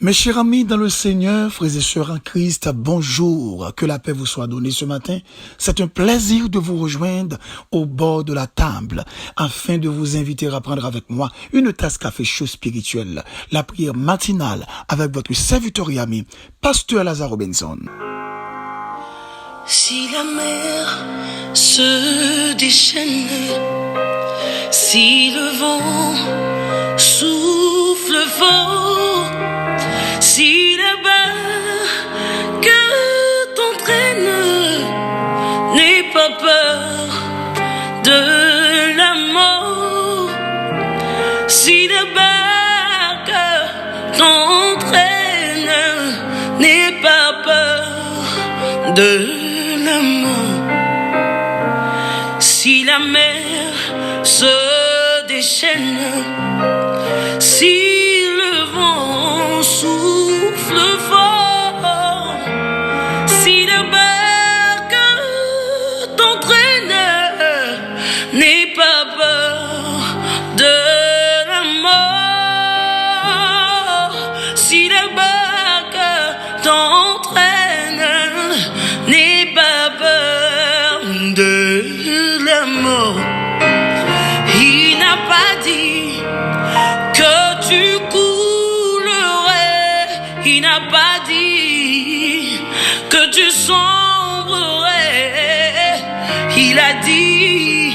Mes chers amis dans le Seigneur, frères et sœurs en Christ, bonjour, que la paix vous soit donnée ce matin. C'est un plaisir de vous rejoindre au bord de la table, afin de vous inviter à prendre avec moi une tasse café chaud spirituel, la prière matinale avec votre serviteur et ami, Pasteur Lazare Robinson. Si la mer se déchaîne, si le vent souffle fort, si la barque t'entraîne, n'aie pas peur de la mort. Si la barque t'entraîne, n'aie pas peur de la mort. Si la mer se déchaîne, si le vent souffle fort, si la barque t'entraîne, n'aie pas peur de la mort. Si la barque t'entraîne, n'aie pas peur de la mort. Il n'a pas dit que tu coulerais, il n'a pas dit que tu sombrerais, il a dit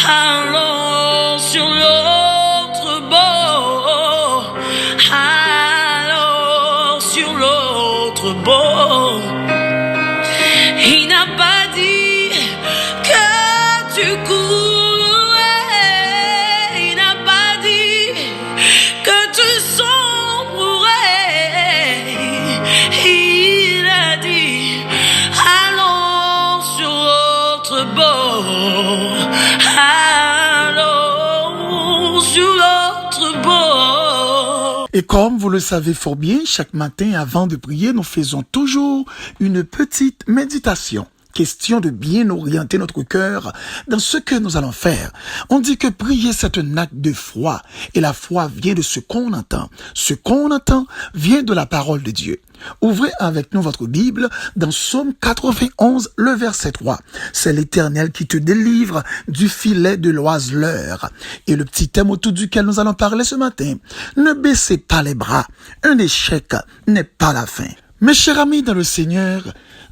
allons sur l'autre bord, allons sur l'autre bord. Il n'a pas dit que tu coulerais, il n'a pas dit que tu sombrerais, il a dit allons sur l'autre bord, allons sur l'autre bord. Et comme vous le savez fort bien, chaque matin avant de prier, nous faisons toujours une petite méditation. Question de bien orienter notre cœur dans ce que nous allons faire. On dit que prier, c'est un acte de foi. Et la foi vient de ce qu'on entend. Ce qu'on entend vient de la parole de Dieu. Ouvrez avec nous votre Bible dans Psaume 91, le verset 3. C'est l'Éternel qui te délivre du filet de l'oiseleur. Et le petit thème autour duquel nous allons parler ce matin. Ne baissez pas les bras. Un échec n'est pas la fin. Mes chers amis dans le Seigneur,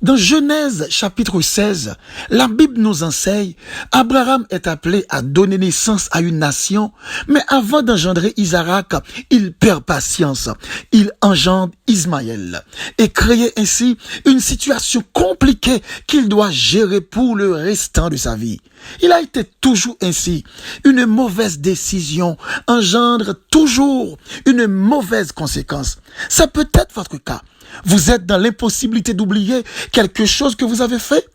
dans Genèse chapitre 16, la Bible nous enseigne, Abraham est appelé à donner naissance à une nation, mais avant d'engendrer Isaac, il perd patience. Il engendre Ismaël et crée ainsi une situation compliquée qu'il doit gérer pour le restant de sa vie. Il a été toujours ainsi. Une mauvaise décision engendre toujours une mauvaise conséquence. Ça peut être votre cas. Vous êtes dans l'impossibilité d'oublier quelque chose que vous avez fait.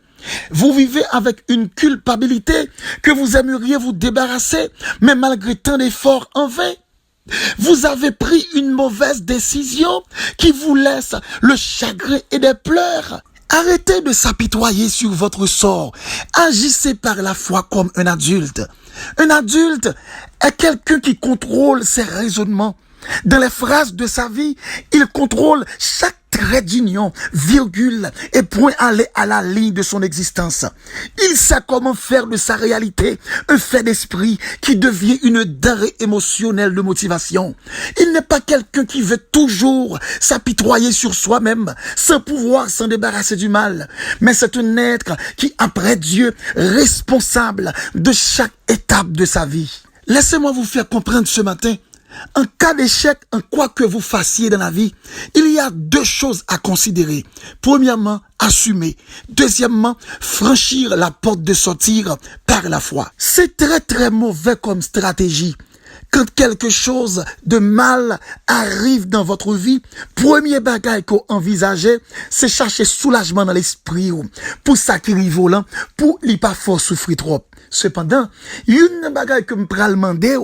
Vous vivez avec une culpabilité que vous aimeriez vous débarrasser, mais malgré tant d'efforts en vain. Vous avez pris une mauvaise décision qui vous laisse le chagrin et des pleurs. Arrêtez de s'apitoyer sur votre sort. Agissez par la foi comme un adulte. Un adulte est quelqu'un qui contrôle ses raisonnements. Dans les phrases de sa vie, il contrôle chaque trait d'union, virgule et point allé à la ligne de son existence. Il sait comment faire de sa réalité un fait d'esprit qui devient une denrée émotionnelle de motivation. Il n'est pas quelqu'un qui veut toujours s'apitoyer sur soi-même sans pouvoir s'en débarrasser du mal, mais c'est un être qui, après Dieu, responsable de chaque étape de sa vie. Laissez-moi vous faire comprendre ce matin. En cas d'échec, en quoi que vous fassiez dans la vie, il y a deux choses à considérer. Premièrement, assumer. Deuxièmement, franchir la porte de sortir par la foi. C'est très mauvais comme stratégie. Quand quelque chose de mal arrive dans votre vie, premier bagage qu'on envisageait, c'est chercher soulagement dans l'esprit pour ça qui arrive volant, pour n'y pas fort souffrir trop. Cependant, une bagage que me pral demander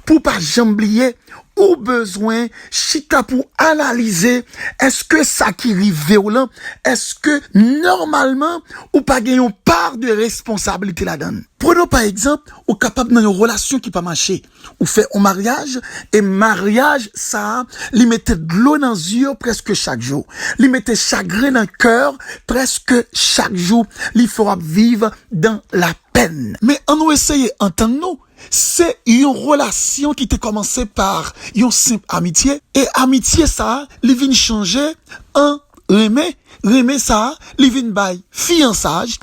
pour pas jamblier ou besoin chita pour analyser est-ce que ça qui rive ou là, est-ce que normalement ou pas gagner une part de responsabilité là-dedans. Prenons par exemple, ou capable dans une relation qui pas marcher, ou fait un mariage et mariage ça, lui mettait de l'eau dans les yeux presque chaque jour, lui mettait chagrin dans le cœur presque chaque jour, lui fera vivre dans la peine. Mais on nous essaye entendre nous. C'est une relation qui était commencée par une simple amitié. Et amitié, ça, les vient changer en remé ça, les vient bail fiançage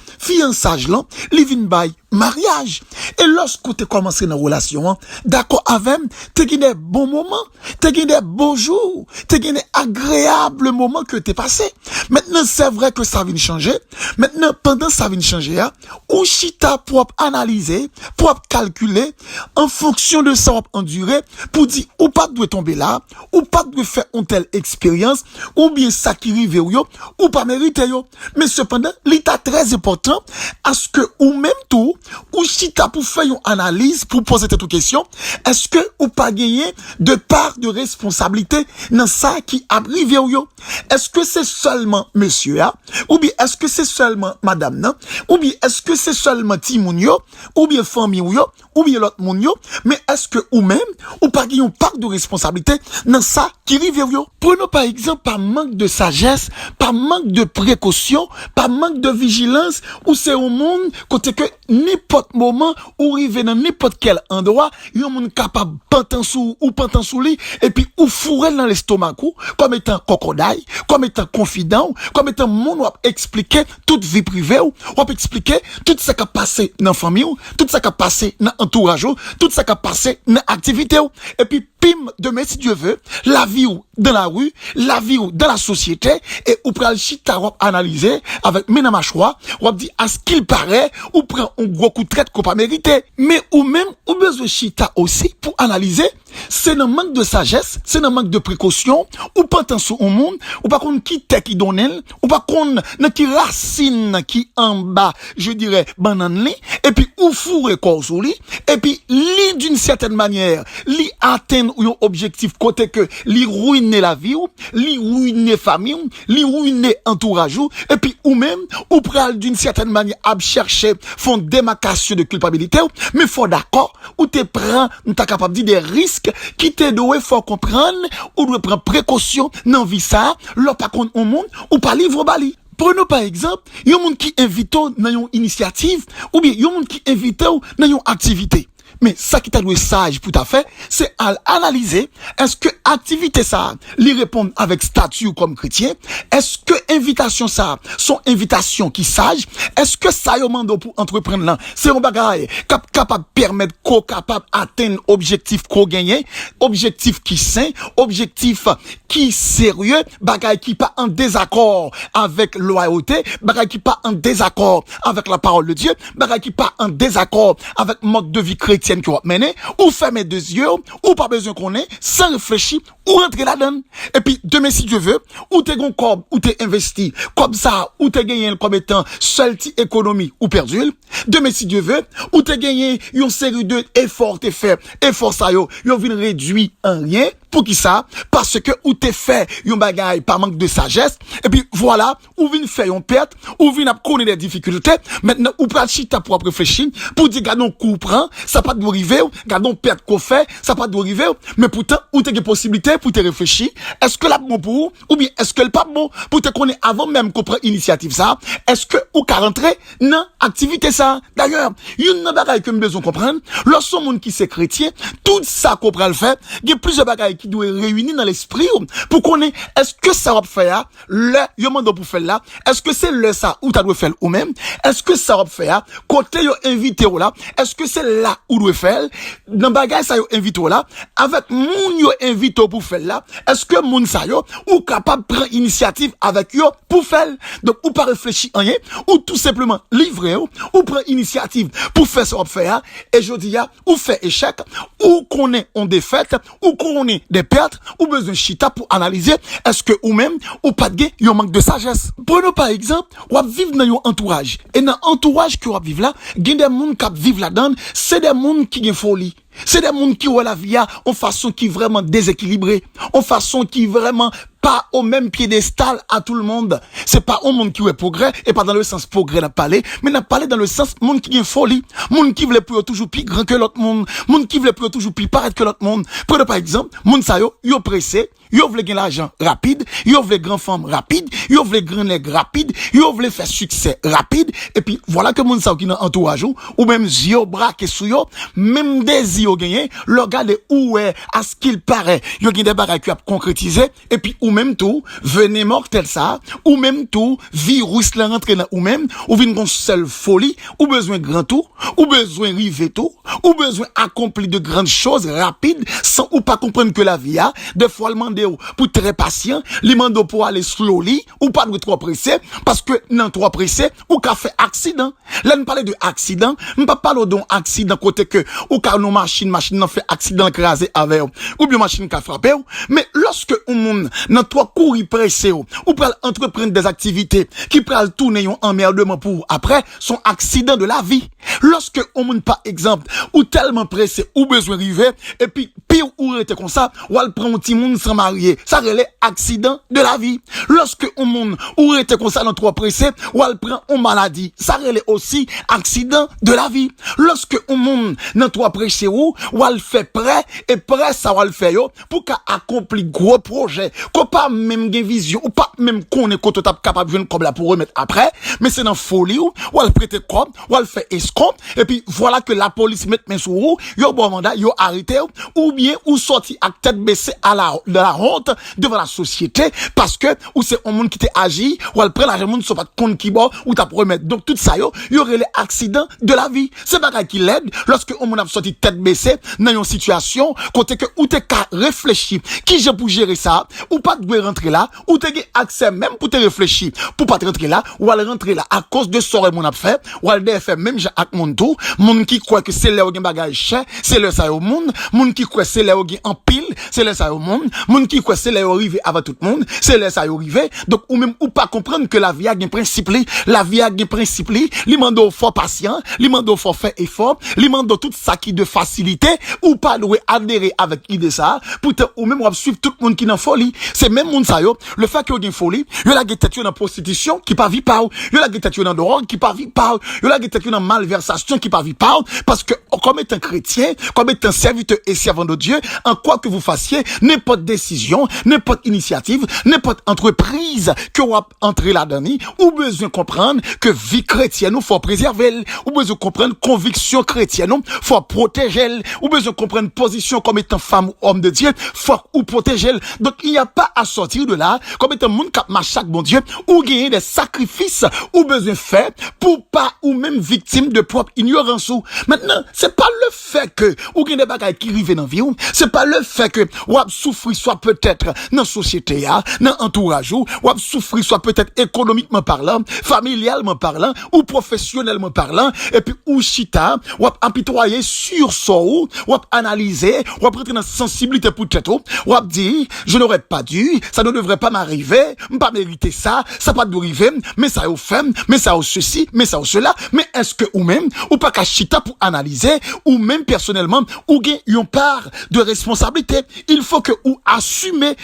là, les vient bail mariage. Et lorsque tu commencé une relation, d'accord avec, tu as des bons moments, tu as des beaux jours, tu as des agréables moments que tu as passé. Maintenant, c'est vrai que ça vient changer. Maintenant, pendant ça vient changer, ou chita pour analyser, pour calculer, en fonction de ça, endurer, pour dire, ou pas de tomber là, ou pas de faire une telle expérience, ou bien ça qui rive ou pas mériter yo. Mais cependant, l'état très important, à ce que, ou même tout, ou si t'as pour faire une analyse, pour poser cette question, est-ce que ou pas gagner de part de responsabilité dans ça qui arrive yo? Est-ce que c'est seulement monsieur, ou bien est-ce que c'est seulement madame, non? Ou bien est-ce que c'est seulement timoun yo, ou bien famille yo, ou bien l'autre moun yo? Mais est-ce que ou même, ou pas gagner une part de responsabilité dans ça qui arrive yo? Prenons par exemple par manque de sagesse, par manque de précaution, par manque de vigilance, ou c'est au monde, côté que n'importe moment, ou arriver dans n'importe quel endroit, il y a un monde capable pantan sous ou pantan sous lit, et puis ou fourrer dans l'estomac, comme étant crocodile, comme étant confident, comme étant monde, ou expliquer toute vie privée, ou expliquer tout ce qui a passé dans la famille, tout ce qui a passé dans l'entourage, tout ce qui a passé dans l'activité, et puis pim, demain si Dieu veut, la vie ou dans la rue, la vie ou dans la société, et ou pral chita ou analyser avec mes choix, ou dit à ce qu'il paraît, ou prend un gros coup de traite qu'on pas mérité. Mais ou même, ou besoin chita aussi pour analyser, c'est un manque de sagesse, c'est un manque de précaution, ou pas tant sur un monde, ou pas qu'on qui te qui donne, ou pas qu'on qui racine qui en bas, je dirais, banane li, et puis ou fourre corps sous lui, et puis li d'une certaine manière, li atteindre un objectif côté que li ruiner la vie ou, li ruiner famille ou, li ruiner entourage ou, et puis ou même, ou pral d'une certaine manière à chercher font démarcation de culpabilité ou, mais faut d'accord, ou te prend, ou t'as capable de dire des risques qui te doit faut comprendre, ou doit prendre précaution dans vie ça, l'on pas contre au monde, ou pas livre bali. Prenons par exemple, il y a un monde qui invite dans une initiative, ou bien il y a un monde qui invite dans une activité. Mais ça qui t'a doué sage pour ta fait, c'est à analyser, est-ce que activité ça, lui répondre avec statut comme chrétien, est-ce que invitation ça, son invitation qui sage, est-ce que ça y mando pour entreprendre là, c'est un bagage capable permettre qu'on capable atteindre objectif qu'on gagne, objectif qui sain, objectif qui sérieux, bagage qui pas en désaccord avec loyauté, bagage qui pas en désaccord avec la parole de Dieu, bagage qui pas en désaccord avec mode de vie chrétien qui va mener, ou fermer deux yeux, ou pas besoin qu'on ait, sans réfléchir, ou rentrer là-dedans. Et puis, demain, si Dieu veut, ou t'es gon corps, ou t'es investi, comme ça, ou t'es gagné comme étant seul économie, ou perdu. Demain, si Dieu veut, ou t'es gagné une série de efforts, t'es fait, efforts ça yo vient réduire en rien. Pour qui ça? Parce que ou t'es fait yon bagay par manque de sagesse, et puis voilà, ou vient faire yon perte, ou vient connaître des difficultés, maintenant, ou pas chita pour réfléchir, pour dire, gardons coup prend, ça pas de arriver, gardons perte qu'on fait, ça pas de arriver, mais pourtant, ou t'es des possibilités pour te réfléchir, est-ce que la bon pour, ou bien est-ce que le pas bon, pour te connaître avant même qu'on prend initiative ça, est-ce que ou qu'à rentrer, non, activité ça. D'ailleurs, yon bagay que nous besoin comprendre, lorsque monde qui c'est chrétien, tout ça qu'on prend le fait, il y a plusieurs bagailles qui doit réunir dans l'esprit pour qu'on ait, est-ce que ça va faire le yomando pour faire là, est-ce que c'est le ça ou t'as doit faire ou même, est-ce que ça va faire côté yo invité là, est-ce que c'est là ou doit faire dans bagage ça yo invité là avec moun yo invité pour faire là, est-ce que moun ça yo ou capable prendre initiative avec yo pour faire, donc ou pas réfléchir rien ou tout simplement livrer ou prendre initiative pour faire ça faire, et je dis ou fait échec ou qu'on est en défaite ou qu'on est des pertes ou besoin chita pour analyser est-ce que ou même ou pas de gain yon manque de sagesse. Prenons par exemple ou vivre dans yon entourage, et dans entourage que ou vivre là, gen des moun qui vivent là-dedans, c'est des moun monde qui ont folie. C'est des monde qui ont la vie en façon qui vraiment déséquilibrée, en façon qui vraiment pas au même piédestal à tout le monde. C'est pas un monde qui est progrès, et pas dans le sens progrès n'a parlé, mais n'a parlé dans le sens monde qui est folie, monde qui veut plus toujours plus grand que l'autre monde, monde qui veut plus toujours plus paraître que l'autre monde. Prenez par exemple, monde ça yo pressé, yo veut gagner l'argent rapide, yo veut grand femme rapide, yo veut grand nègre rapide, yo veut faire succès rapide, et puis voilà que monde ça qui dans entourage ou même yeux braqué sous yo, même désir yo gagné, le regarder où est à ce qu'il paraît, yo gagné des bagages qui a concrétisé, et puis ou même tout venez mortel ça, ou même tout virus la rentre dans ou même ou vinn gon seule folie, ou besoin grand tout, ou besoin river tout, ou besoin accomplir de grandes choses rapides sans ou pas comprendre que la vie a des fois le demander pour très patient, li mando pour aller slowly ou pas de trop pressé parce que non trop pressé ou qu'a fait accident. Là nous parler de accident, on pas parler d'un accident côté que ou car nos machine n'a fait accident écrasé avec ou bien machine qui a frappé, mais lorsque on monde dans trois courir pressé ou pour entreprendre des activités qui pral tourner un emmerdement pour après son accident de la vie. Lorsque on monde par exemple ou tellement pressé ou besoin river et puis pire ou était comme ça ou elle prend un petit monde sans marier, ça relève accident de la vie. Lorsque on monde ou était comme ça dans trop pressé ou elle prend une maladie, ça relève aussi accident de la vie. Lorsque on monde dans trop pressé ou elle fait prêt et prêt ça va le faire yo pour qu'a accompli gros projet qu'on pas même gain vision ou pas même qu'on est capable de jouer comme là pour remettre après, mais c'est dans folie ou elle prête comme ou elle fait escompte et puis voilà que la police met main sur vous, yo bon mandat, yo arrêté ou bien ou sorti à tête baissée à de la honte devant la société parce que ou c'est un monde qui t'est agi ou elle prend l'argent monde soit pas de compte qui bon ou t'as remettre. Donc tout ça yo aurait les accidents de la vie. C'est pas qui l'aide lorsque on monde a sorti tête baissée dans une situation côté que ou t'es qu'à réfléchir qui j'ai pour gérer ça ou pas de rentrer là ou t'es accès même pour te réfléchir pour pas te rentrer là ou aller rentrer là à cause de ça mon a fait ou aller faire même avec mon tout monde qui croit que c'est là où gain bagage cher c'est le ça au monde qui croit c'est là où gain en pile c'est le ça au monde qui croit c'est là où arriver avant tout le monde c'est le ça arriver. Donc ou même ou pas comprendre que la vie a un principe, la vie a un principe, li mando fort patient, li mando fort faire effort, li mando tout ça qui de facilité ou pas doit adhérer avec idée ça pour te ou même suivre tout le monde qui dans folie. C'est même monde ça yo, le fait que gain folie, yo la tête dans prostitution qui pas vie pas, yo la tête dans drogue qui pas vie pas, yo la tête dans malversation qui pas vie pas parce que comme étant chrétien, comme étant serviteur et servant de Dieu, en quoi que vous fassiez, n'importe décision, n'importe initiative, n'importe entreprise que vous entrez là-dedans, ou besoin comprendre que vie chrétienne nous faut préserver, ou besoin comprendre conviction chrétienne nous faut protéger, ou besoin comprendre position comme étant femme ou homme de Dieu, faut ou protéger. Donc il n'y a pas à sortir de là comme étant monde qui marche chaque bon Dieu ou gagner des sacrifices ou besoin faire pour pas ou même victime de propre ignorance. Maintenant, c'est pas le fait que ou gagne des bagages qui arrivent dans vie, c'est pas le fait que ou a souffrir soit peut-être dans société dans entourage ou a souffrir soit peut-être économiquement parlant, familialement parlant ou professionnellement parlant et puis ou chita ou a apitoyer sur ça ou a analyser ou a prendre dans sensibilité pour tête ou a dire je n'aurais pas dû, ça ne devrait pas m'arriver, pas mériter ça, ça pas doit arriver, mais ça au fait, mais ça au ceci, mais ça au cela, mais est-ce que ou même ou pas qu'à chita pour analyser ou même personnellement ou gain une part de responsabilité. Il faut que ou assumer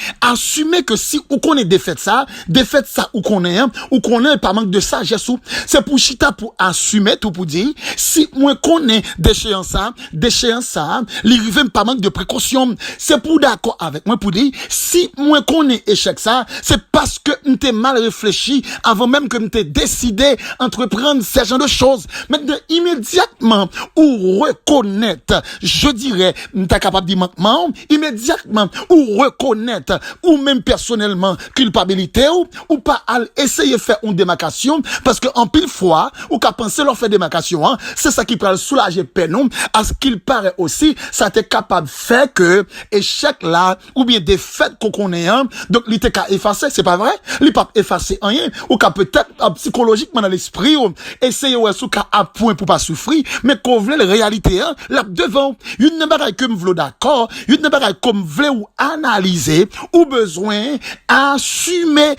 que si ou qu'on est défaite ça ou qu'on est par manque de sagesse ou c'est pour chita pour assumer tout pour dire si moi qu'on est déchéance ça li rive par manque de précaution. C'est pour d'accord avec moi pour dire si moi qu'on est échec ça c'est parce que m'était mal réfléchi avant même que m'était décidé entreprendre ce genre de choses. Maintenant immédiatement ou reconnaître, je dirais m'était capable de dire manquement immédiatement ou reconnaître ou même personnellement culpabilité ou pas à essayer de faire une démarcation parce que en pile fois ou qu'à penser leur faire démarcation c'est ça qui peut soulager peine à ce qu'il paraît aussi ça t'est capable de faire que échec là ou bien défaite qu'on connaît donc il était qu'à effacer c'est pas vrai il pas effacer rien ou qu'à peut-être psychologiquement dans l'esprit ou essayer ou qu'à point pour pas souffrir mais qu'on veut la réalité là devant une bagaille que me vlo d'accord d'accord, une bagaille comme vle ou analyser, ou besoin assumer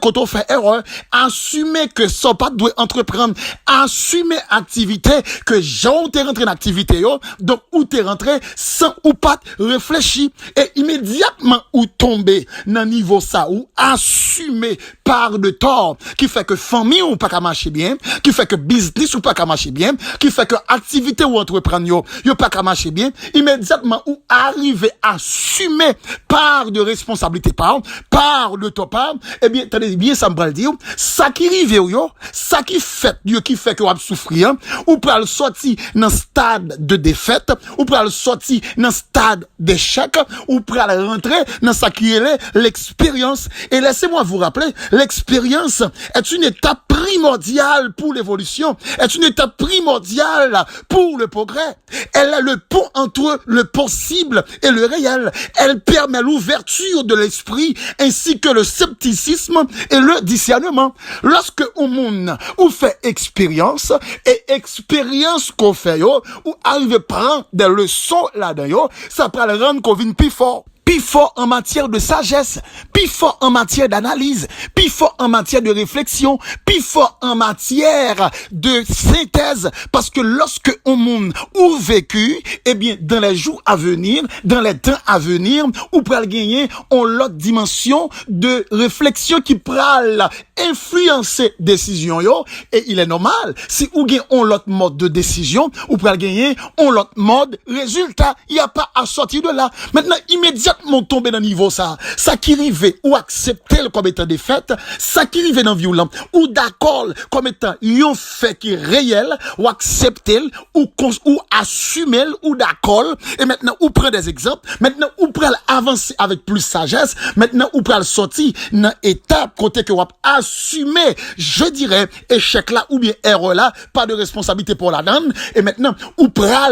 quand on fait erreur, assumer que ça pas doit entreprendre, assumer activité que j'en t'es rentré dans activité yo, donc ou t'es rentré sans ou pas réfléchir et immédiatement ou tomber dans niveau ça ou assumer par de tort qui fait que famille ou pas qu'à marcher bien, qui fait que business ou pas qu'à marcher bien, qui fait que activité ou entreprendre yo pas qu'à marcher bien, immédiatement ou arriver à assumer part de responsabilité par de toi part, eh bien tenez bien ça me va le dire, ça qui rive yo, ça qui fait que vous souffrir, ou pour le sortir dans stade de défaite, ou pour le sortir dans stade d'échec, ou pour le rentrer dans ça qui est l'expérience. Et laissez-moi vous rappeler, l'expérience est une étape primordiale pour l'évolution, est une étape primordiale pour le progrès. Elle est le pont entre le possible et le réel. Elle permet l'ouverture de l'esprit ainsi que le scepticisme et le discernement. Lorsque au monde ou fait expérience et expérience qu'on fait yo, ou arrive prendre des leçons là-dedans yo, ça peut le rendre qu'on vienne plus fort en matière de sagesse, plus fort en matière d'analyse, plus fort en matière de réflexion, plus fort en matière de synthèse, parce que lorsque on monde ou vécu, eh bien, dans les jours à venir, dans les temps à venir, ou pral gagner, on l'autre dimension de réflexion qui pral influencer décision yo, et il est normal, si ou gagne on l'autre mode de décision, ou pral gagner, on l'autre mode résultat, il y a pas à sortir de là. Maintenant, immédiatement tomber dans niveau ça qui rive ou accepter comme étant défaite, ça qui rive dans violent ou d'accord comme étant un fait qui est réel ou accepter ou assumer ou d'accord, et maintenant ou prendre des exemples, maintenant ou prendre avancer avec plus sagesse, maintenant ou prendre sortir dans étape côté que on assumer, je dirais échec là ou bien erreur là, pas de responsabilité pour la donne, et maintenant ou prend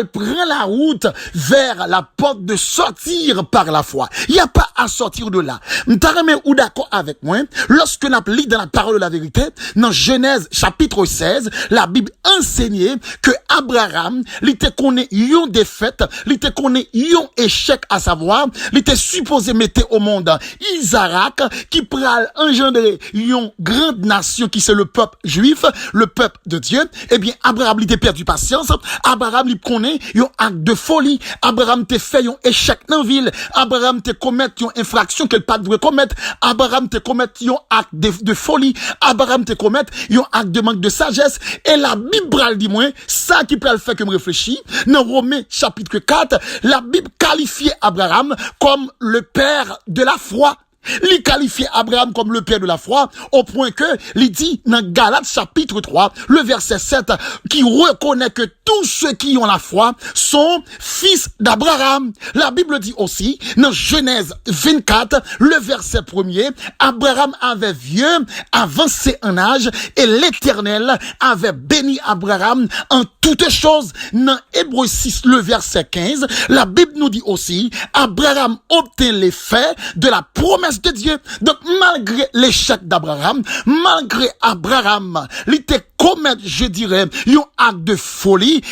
la route vers la porte de sortir par la foi. Il n'y a pas à sortir de là. M'tarame ou d'accord avec moi, lorsque nous lisons dans la parole de la vérité, dans Genèse chapitre 16, la Bible enseignait que Abraham, il était connaît yon défaite, il était connaît yon échec, à savoir, il était supposé mettre au monde Isaac, qui pral engendrer yon grande nation qui c'est le peuple juif, le peuple de Dieu. Eh bien, Abraham, il était perdu patience. Abraham, il connaît yon acte de folie. Abraham, te fait yon échec dans ville. Abraham te commettre une infraction qu'elle pas doit commettre. Abraham te commettre un acte de folie. Abraham te commettre un acte de manque de sagesse. Et la Bible dit moi, ça qui peut le faire que me réfléchir. Dans Romains chapitre 4, la Bible qualifie Abraham comme le père de la foi. Il qualifie Abraham comme le père de la foi, au point que, il dit dans Galates chapitre 3, le verset 7, qui reconnaît que tous ceux qui ont la foi sont fils d'Abraham. La Bible dit aussi, dans Genèse 24, le verset 1er, Abraham avait vieux, avancé en âge, et l'Éternel avait béni Abraham en toutes choses. Dans Hébreux 6, le verset 15, la Bible nous dit aussi, Abraham obtint l'effet de la promesse de Dieu. Donc, malgré l'échec d'Abraham, malgré Abraham, il était commettre, je dirais, un acte de folie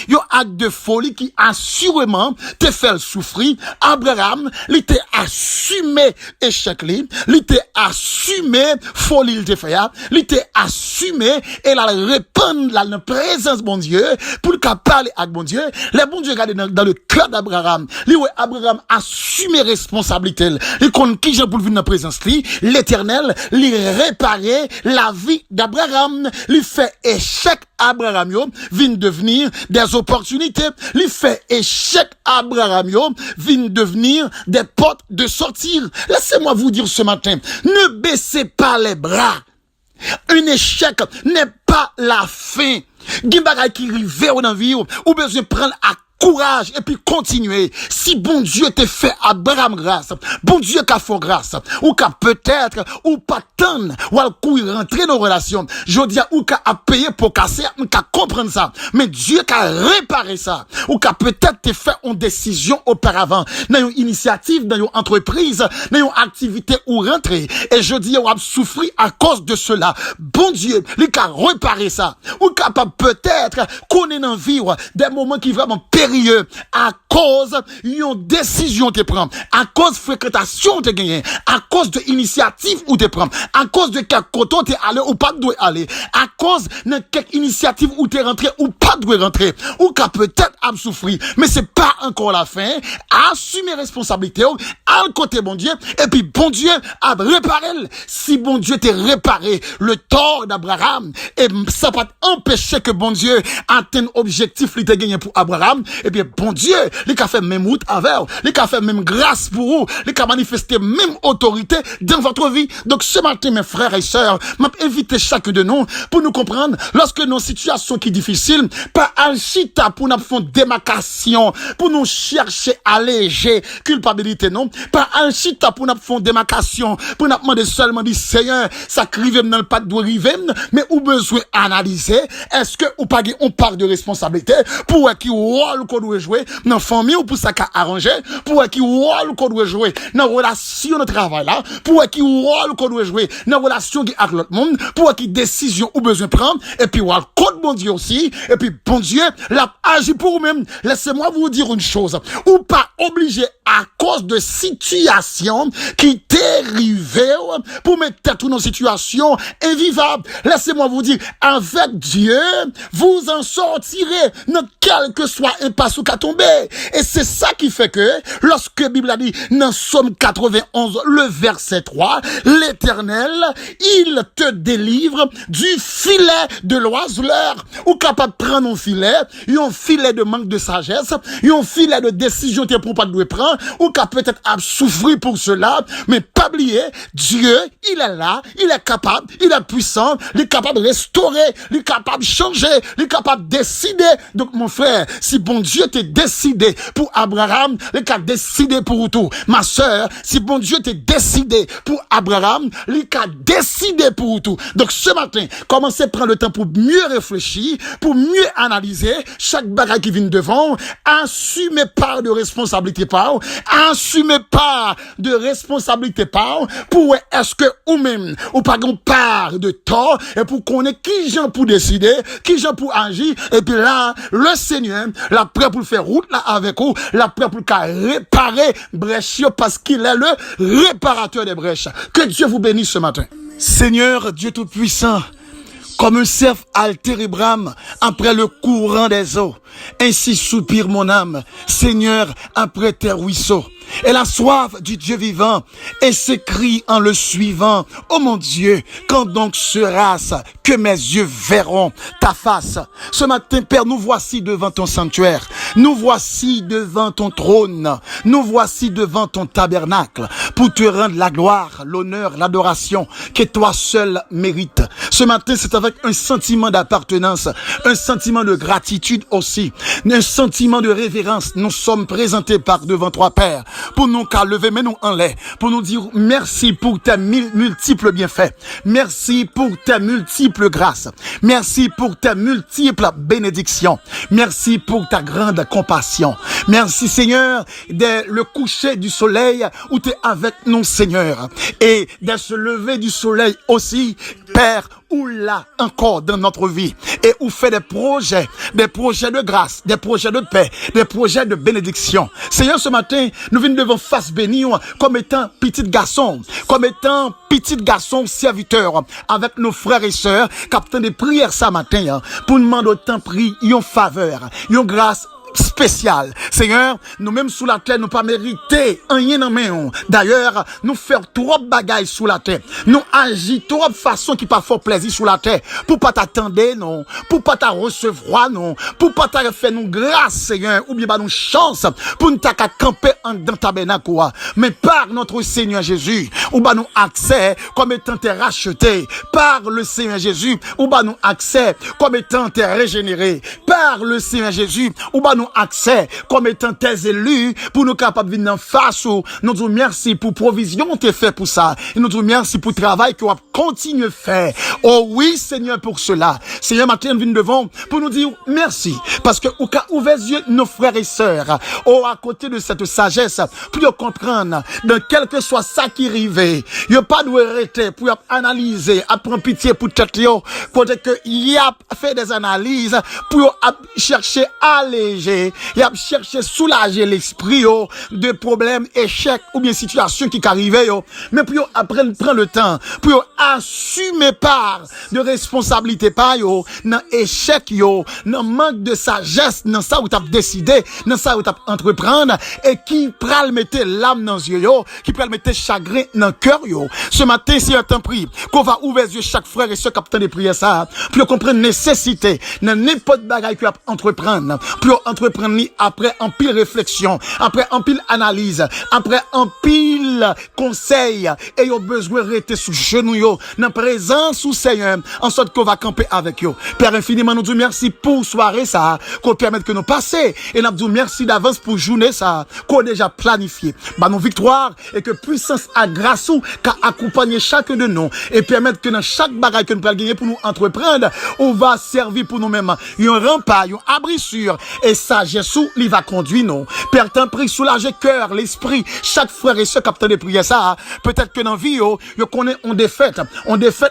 qui assurément te fait souffrir. Abraham, il était assumé échec, il était assumé folie, il était fait, il était assumé et la répandre la présence bon Dieu pour le parler avec bon Dieu. Les bon Dieu regardent dans le cœur d'Abraham. Abraham assumé responsabilité. Il compte qui j'ai pour venir dans la présence l'Éternel, il réparait la vie d'Abraham. Il fait échec Abraham yo vient devenir des opportunités. Il fait échec Abraham yo vient devenir des portes de sortir. Laissez-moi vous dire ce matin, ne baissez pas les bras. Un échec n'est pas la fin. Gimbara qui rive dans la vie ou besoin prendre à courage et puis continuer. Si bon Dieu te fait Abraham grâce, bon Dieu qu'a fait grâce, ou qu'a peut-être, ou pas tant, ou à courir rentrer dans relations, je dis ou qu'a payer pour casser, ou qu'a comprendre ça. Mais Dieu qu'a réparé ça, ou qu'a peut-être te fait une décision auparavant, dans une initiative, dans une entreprise, dans une activité ou rentrer. Et je dis, ou a souffert à cause de cela. Bon Dieu, lui qu'a réparé ça. Ou capable peut-être qu'on est dans vivre des moments qui vraiment sérieux à cause d'une décision te prend, à cause de fréquentation te gagné, à cause de initiative ou te prend, à cause de quel côté tu es allé ou pas doit aller, à cause de quelle initiative où tu es rentré ou pas doit rentrer, ou qu'à peut-être à souffrir, mais c'est pas encore la fin. Assumer responsabilité à le côté bon Dieu, et puis bon Dieu a réparé. Si bon Dieu t'a réparé le tort d'Abraham, et ça va empêcher que bon Dieu atteigne objectif il t'a gagné pour Abraham, et bien bon Dieu, il a fait même route avec, il a fait même grâce pour vous, il a manifesté même autorité dans votre vie. Donc ce matin, mes frères et sœurs, m'a invité chacun de nous pour nous comprendre, lorsque nos situations qui difficiles, pas alchita pour nous faire démarcation, pour nous chercher à alléger culpabilité, non, pas alchita pour nous faire démarcation, pour nous demander seulement du Seigneur, ça crive dans le pas de rive, mais ou besoin analyser, est-ce que ou pas on part de responsabilité pour qui rôle qu'on doit jouer dans famille ou pour ça qu'a arrangé, pour qui rôle qu'on doit jouer dans relation de travail là, pour qui rôle qu'on doit jouer dans relation avec l'autre monde, pour qui décision ou besoin prendre, et puis rôle contre bon Dieu aussi, et puis bon Dieu l'a agi pour vous-même. Laissez-moi vous dire une chose, ou pas obligé à cause de situation qui t'est arrivé pour mettre tout dans situation invivable. Laissez-moi vous dire, avec Dieu, vous en sortirez dans quel que soit impasse ou qu'à tomber. Et c'est ça qui fait que, lorsque la Bible a dit, dans Somme 91, le verset 3, l'Éternel, il te délivre du filet de l'oiseleur, ou capable de prendre un filet de manque de sagesse, un filet de décision que pour pas de prendre, ou qu'à peut-être à souffrir pour cela, mais pas oublier, Dieu, il est là, il est capable, il est puissant, il est capable de restaurer, il est capable de changer, il est capable de décider. Donc, mon frère, si bon Dieu t'est décidé pour Abraham, il a décidé pour tout. Ma sœur, si bon Dieu t'est décidé pour Abraham, il a décidé pour tout. Donc, ce matin, commencez à prendre le temps pour mieux réfléchir, pour mieux analyser chaque bagage qui vient devant, assumez part de responsabilité par, assumez part de responsabilité par, pour est-ce que ou même, ou pas qu'on part de tort, et pour qu'on ait qui gens pour décider, qui gens pour agir, et puis là, le Seigneur, la prêt pour faire route là avec vous, la prêt pour réparer brèche, parce qu'il est le réparateur des brèches. Que Dieu vous bénisse ce matin. Seigneur, Dieu Tout-Puissant, comme un cerf altéré brame après le courant des eaux, ainsi soupire mon âme, Seigneur, après tes ruisseaux. Elle a soif du Dieu vivant et s'écrie en le suivant. Oh mon Dieu, quand donc sera-ce que mes yeux verront ta face? Ce matin, Père, nous voici devant ton sanctuaire. Nous voici devant ton trône. Nous voici devant ton tabernacle pour te rendre la gloire, l'honneur, l'adoration que toi seul mérites. Ce matin, c'est avec un sentiment d'appartenance, un sentiment de gratitude aussi, un sentiment de révérence. Nous sommes présentés par devant toi, Père, pour nous qu'à lever mais nous en l'air, pour nous dire merci pour tes multiples bienfaits, merci pour tes multiples grâces, merci pour tes multiples bénédictions, merci pour ta grande compassion. Merci Seigneur, dès le coucher du soleil où tu es avec nous Seigneur, et dès ce lever du soleil aussi, Père, ou là encore dans notre vie, et où fait des projets de grâce, des projets de paix, des projets de bénédiction. Seigneur, ce matin, nous venons devant face bénie comme étant petit garçon serviteur avec nos frères et sœurs, captant des prières ce matin, pour nous demander autant prix, une faveur, une grâce spécial. Seigneur, nous-mêmes sous la terre, nous pas mérité rien en main. D'ailleurs, nous faisons trop de bagailles sous la terre. Nous agissons trop de façon qui pas fort plaisir sous la terre. Pour pas t'attendre, non. Pour pas t'en recevoir, non. Pour pas t'en faire nous grâce, Seigneur. Ou bien, nous chance pour nous t'acca camper dans ta tabernacle. Mais par notre Seigneur Jésus, ou bah nous accès comme étant t'es racheté. Par le Seigneur Jésus, ou bah nous accès comme étant t'es régénéré. Par le Seigneur Jésus, ou bah nous accès comme étant tes élus pour nous capables de venir en face. Nous disons merci pour provision t'es fait pour ça. Et nous disons merci pour le travail que vous continuez à faire. Oh oui, Seigneur, pour cela. Seigneur, matin, nous venons devant pour nous dire merci. Parce que, au cas ouvert les yeux, nos frères et sœurs, à côté de cette sagesse, pour comprendre, dans quel que soit ça qui arrive, il n'y a pas de arrêter pour analyser, à prendre pitié pour tête, côté que il a fait des analyses pour chercher à alléger soulager, il a cherché soulager l'esprit de problèmes, échecs ou bien situations qui arrivaient mais pour apprendre prendre le temps pour assumer part de responsabilité pas dans échec dans manque de sagesse dans ça où tu as décidé, dans ça où tu as entreprendre et qui pral mettre l'âme dans les yeux qui pral mettre chagrin dans le cœur Ce matin, c'est un temps pris qu'on va ouvrir les yeux chaque frère et ce capitaine de prière ça pour comprendre nécessité dans n'importe bagaille que entreprendre pour entreprendre après en pile réflexion, après en pile analyse, après en pile conseil et yo besoin rester sous genou dans présence ou Seigneur en sorte qu'on va camper avec yo. Père infiniment nous disons merci pour soirée ça qu'on permette que nous passer et nous disons merci d'avance pour journée ça qu'on déjà planifié. Bah nos victoires et que puissance à grâce ou qu'a accompagner chacun de nous et permettre que dans chaque bagaille que nous pouvons gagner pour nous entreprendre, on va servir pour nous-mêmes. Il y a un rempart, il y a un abri sûr et sagesse où il va conduire nous. Père, t'en prie, soulager cœur, l'esprit, chaque frère et ce capitaine de prière ça, peut-être que dans la vie, yo connaît on défaite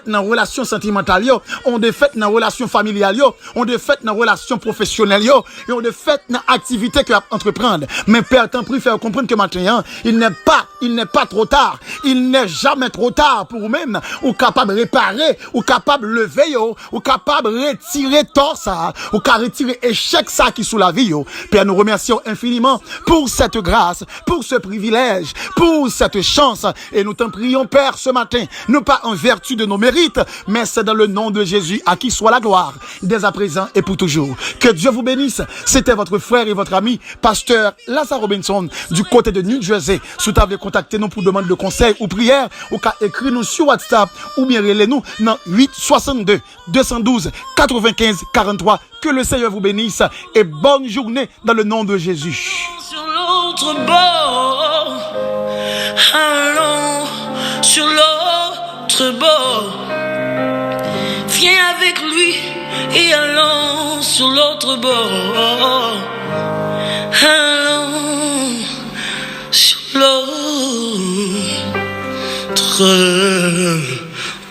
dans relation sentimentale yo, on défaite dans relation familiale yo, on défaite dans relation professionnelle yo, et on défaite dans activité que entreprendre. Mais Père, t'en prie, faire comprendre que maintenant, il n'est pas trop tard. Il n'est jamais trop tard pour vous-même, ou capable de réparer, ou capable de lever yo, ou capable de retirer tort ça, ou capable de retirer échec ça qui sous la vie yo. Père, nous remercions infiniment pour cette grâce, pour ce privilège, pour cette chance, et nous t'en prions, Père, ce matin, non pas en vertu de nos mérites, mais c'est dans le nom de Jésus à qui soit la gloire, dès à présent et pour toujours. Que Dieu vous bénisse. C'était votre frère et votre ami, pasteur Lazare Robinson, du côté de New Jersey. Si vous avez contacté nous pour demander de conseils ou prières, ou qu'à écrire nous sur WhatsApp, ou bien relez-nous dans 8 62 212 95 43. Que le Seigneur vous bénisse et bonne journée dans le nom de Jésus. Sur l'autre bord, allons sur l'autre bord. Viens avec lui et allons sur l'autre bord. Allons sur l'autre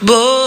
bord.